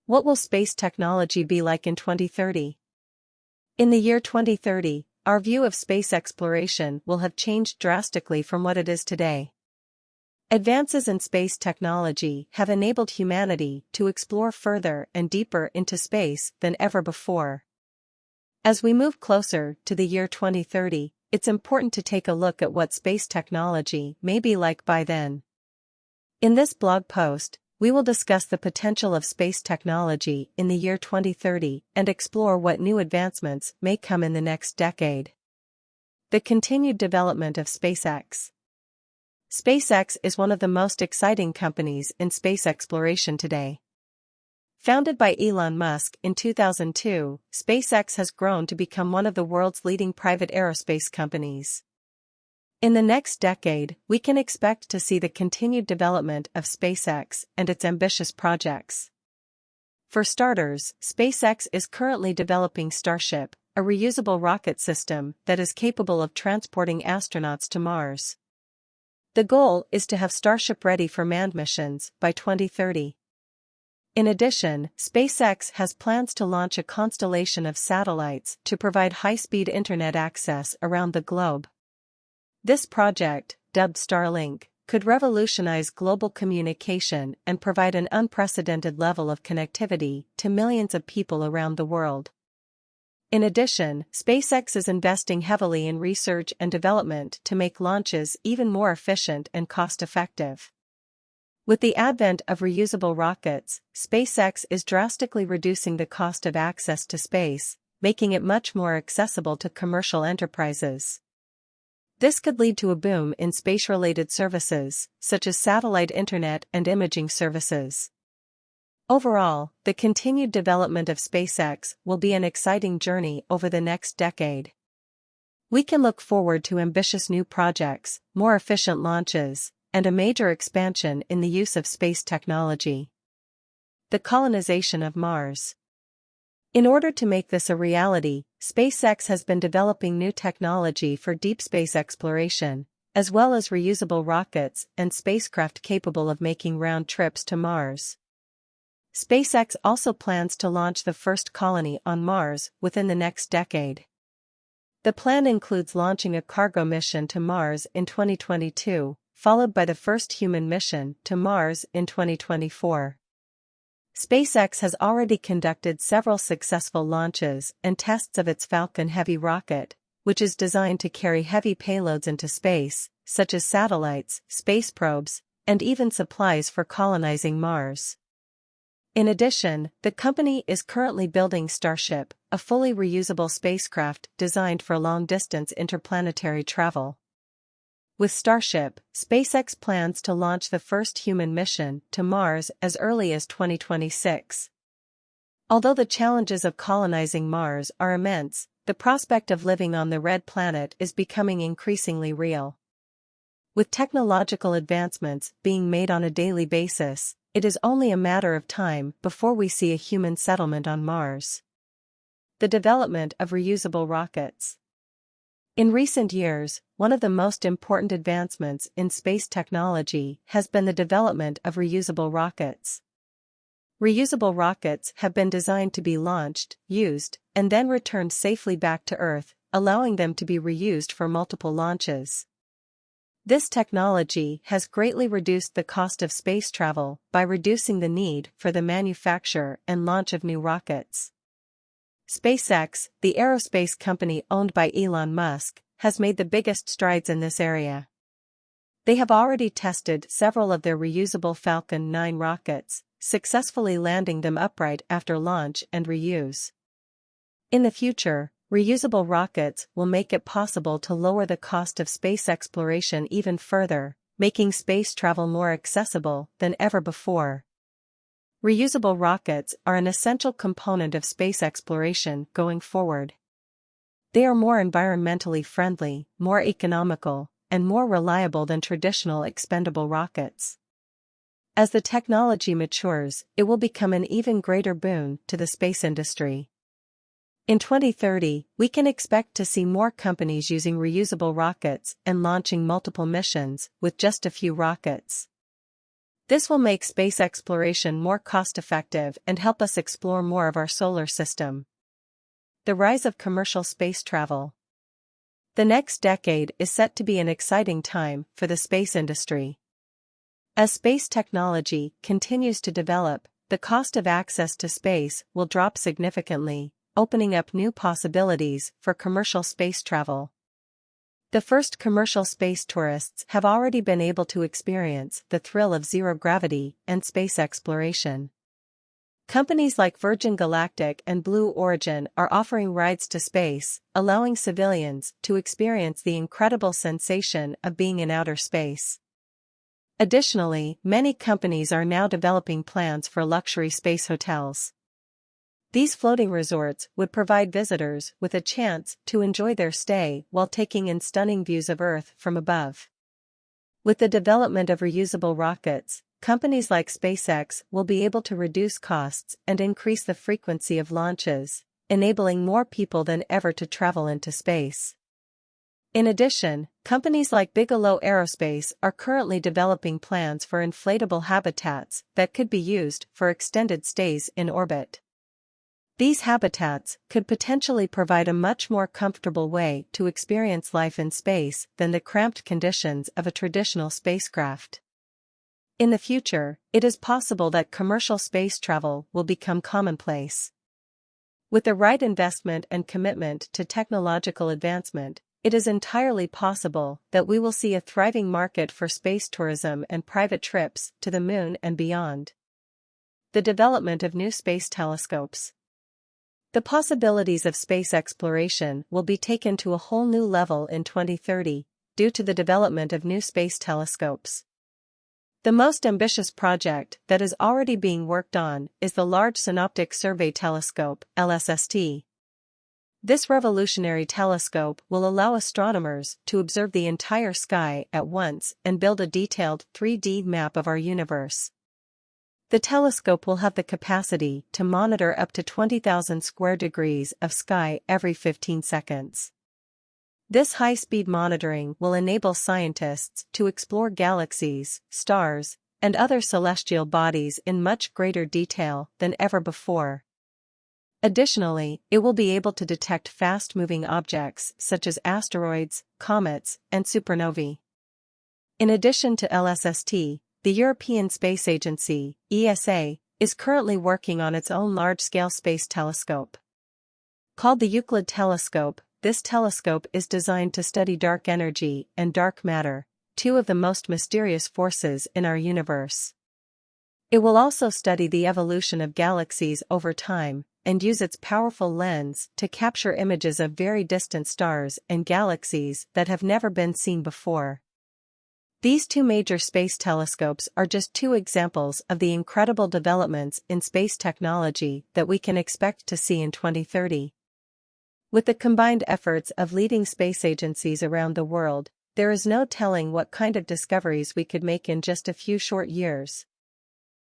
What will space technology be like in 2030? In the year 2030, our view of space exploration will have changed drastically from what it is today. Advances in space technology have enabled humanity to explore further and deeper into space than ever before. As we move closer to the year 2030, it's important to take a look at what space technology may be like by then. In this blog post, we will discuss the potential of space technology in the year 2030 and explore what new advancements may come in the next decade. The continued development of SpaceX. SpaceX is one of the most exciting companies in space exploration today. Founded by Elon Musk in 2002, SpaceX has grown to become one of the world's leading private aerospace companies. In the next decade, we can expect to see the continued development of SpaceX and its ambitious projects. For starters, SpaceX is currently developing Starship, a reusable rocket system that is capable of transporting astronauts to Mars. The goal is to have Starship ready for manned missions by 2030. In addition, SpaceX has plans to launch a constellation of satellites to provide high-speed internet access around the globe. This project, dubbed Starlink, could revolutionize global communication and provide an unprecedented level of connectivity to millions of people around the world. In addition, SpaceX is investing heavily in research and development to make launches even more efficient and cost-effective. With the advent of reusable rockets, SpaceX is drastically reducing the cost of access to space, making it much more accessible to commercial enterprises. This could lead to a boom in space-related services, such as satellite internet and imaging services. Overall, the continued development of SpaceX will be an exciting journey over the next decade. We can look forward to ambitious new projects, more efficient launches, and a major expansion in the use of space technology. The colonization of Mars. In order to make this a reality, SpaceX has been developing new technology for deep space exploration, as well as reusable rockets and spacecraft capable of making round trips to Mars. SpaceX also plans to launch the first colony on Mars within the next decade. The plan includes launching a cargo mission to Mars in 2022, followed by the first human mission to Mars in 2024. SpaceX has already conducted several successful launches and tests of its Falcon Heavy rocket, which is designed to carry heavy payloads into space, such as satellites, space probes, and even supplies for colonizing Mars. In addition, the company is currently building Starship, a fully reusable spacecraft designed for long-distance interplanetary travel. With Starship, SpaceX plans to launch the first human mission to Mars as early as 2026. Although the challenges of colonizing Mars are immense, the prospect of living on the red planet is becoming increasingly real. With technological advancements being made on a daily basis, it is only a matter of time before we see a human settlement on Mars. The development of reusable rockets. In recent years, one of the most important advancements in space technology has been the development of reusable rockets. Reusable rockets have been designed to be launched, used, and then returned safely back to Earth, allowing them to be reused for multiple launches. This technology has greatly reduced the cost of space travel by reducing the need for the manufacture and launch of new rockets. SpaceX, the aerospace company owned by Elon Musk, has made the biggest strides in this area. They have already tested several of their reusable Falcon 9 rockets, successfully landing them upright after launch and reuse. In the future, reusable rockets will make it possible to lower the cost of space exploration even further, making space travel more accessible than ever before. Reusable rockets are an essential component of space exploration going forward. They are more environmentally friendly, more economical, and more reliable than traditional expendable rockets. As the technology matures, it will become an even greater boon to the space industry. In 2030, we can expect to see more companies using reusable rockets and launching multiple missions with just a few rockets. This will make space exploration more cost-effective and help us explore more of our solar system. The rise of commercial space travel. The next decade is set to be an exciting time for the space industry. As space technology continues to develop, the cost of access to space will drop significantly, opening up new possibilities for commercial space travel. The first commercial space tourists have already been able to experience the thrill of zero gravity and space exploration. Companies like Virgin Galactic and Blue Origin are offering rides to space, allowing civilians to experience the incredible sensation of being in outer space. Additionally, many companies are now developing plans for luxury space hotels. These floating resorts would provide visitors with a chance to enjoy their stay while taking in stunning views of Earth from above. With the development of reusable rockets, companies like SpaceX will be able to reduce costs and increase the frequency of launches, enabling more people than ever to travel into space. In addition, companies like Bigelow Aerospace are currently developing plans for inflatable habitats that could be used for extended stays in orbit. These habitats could potentially provide a much more comfortable way to experience life in space than the cramped conditions of a traditional spacecraft. In the future, it is possible that commercial space travel will become commonplace. With the right investment and commitment to technological advancement, it is entirely possible that we will see a thriving market for space tourism and private trips to the moon and beyond. The development of new space telescopes. The possibilities of space exploration will be taken to a whole new level in 2030, due to the development of new space telescopes. The most ambitious project that is already being worked on is the Large Synoptic Survey Telescope, LSST. This revolutionary telescope will allow astronomers to observe the entire sky at once and build a detailed 3D map of our universe. The telescope will have the capacity to monitor up to 20,000 square degrees of sky every 15 seconds. This high-speed monitoring will enable scientists to explore galaxies, stars, and other celestial bodies in much greater detail than ever before. Additionally, it will be able to detect fast-moving objects such as asteroids, comets, and supernovae. In addition to LSST, the European Space Agency, ESA, is currently working on its own large-scale space telescope. Called the Euclid Telescope, this telescope is designed to study dark energy and dark matter, two of the most mysterious forces in our universe. It will also study the evolution of galaxies over time, and use its powerful lens to capture images of very distant stars and galaxies that have never been seen before. These two major space telescopes are just two examples of the incredible developments in space technology that we can expect to see in 2030. With the combined efforts of leading space agencies around the world, there is no telling what kind of discoveries we could make in just a few short years.